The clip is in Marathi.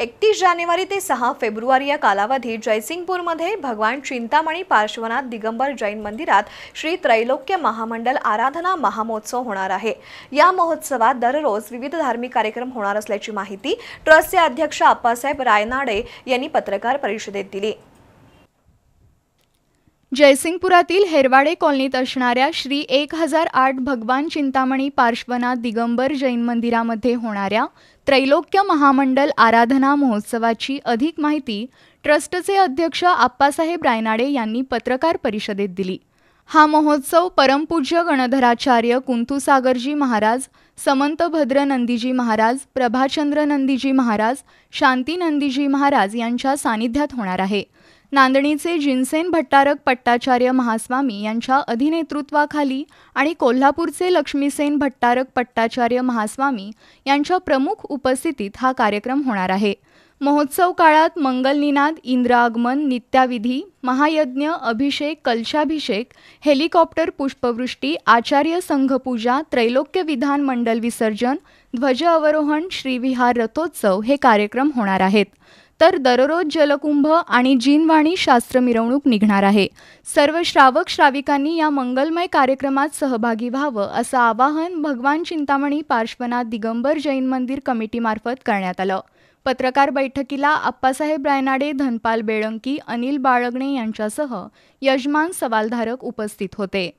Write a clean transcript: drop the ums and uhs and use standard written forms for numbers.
31 जानेवारी ते 6 फेब्रुवारी या कालावधीत जयसिंगपूरमध्ये भगवान चिंतामणी पार्श्वनाथ दिगंबर जैन मंदिरात श्री त्रैलोक्य महामंडल आराधना महामहोत्सव होणार आहे। या महोत्सवात दररोज विविध धार्मिक कार्यक्रम होणार असल्याची माहिती ट्रस्टचे अध्यक्ष आप्पासाहेब रायनाडे यांनी पत्रकार परिषदेत दिली। जयसिंगपुरातील हेरवाडे कॉलनीत असणाऱ्या श्री 1008 भगवान चिंतामणी पार्श्वनाथ दिगंबर जैन मंदिरामध्ये होणाऱ्या त्रैलोक्य महामंडल आराधना महोत्सवाची अधिक माहिती ट्रस्टचे अध्यक्ष आप्पासाहेब रायनाडे यांनी पत्रकार परिषदेत दिली। हा महोत्सव परमपूज्य गणधराचार्य कुंतुसागरजी महाराज, समंत भद्र नंदीजी महाराज, प्रभाचंद्र नंदीजी महाराज, शांती नंदीजी महाराज यांच्या सानिध्यात होणार आहे। नांदणीचे जिनसेन भट्टारक पट्टाचार्य महास्वामी यांच्या अधिनेतृत्वाखाली आणि कोल्हापूरचे लक्ष्मीसेन भट्टारक पट्टाचार्य महास्वामी यांच्या प्रमुख उपस्थितीत हा कार्यक्रम होणार आहे। महोत्सव काळात मंगलनिनाद, इंद्र आगमन, नित्याविधी, महायज्ञ, अभिषेक, कलशाभिषेक, हेलिकॉप्टर पुष्पवृष्टी, आचार्य संघपूजा, त्रैलोक्य विधान मंडल विसर्जन, ध्वज अवरोहण, श्रीविहार रथोत्सव हे कार्यक्रम होणार आहेत। तर दररोज जलकुंभ आणि जिनवाणी शास्त्र मिरवणूक निघणार आहे। सर्व श्रावक श्राविकांनी या मंगलमय कार्यक्रमात सहभागी व्हावं असं आवाहन भगवान चिंतामणी पार्श्वनाथ दिगंबर जैन मंदिर कमिटीमार्फत करण्यात आलं। पत्रकार बैठकीला आप्पासाहेब रायनाडे, धनपाल बेळंकी, अनिल बाळगणे यांच्यासह यजमान सवालधारक उपस्थित होते।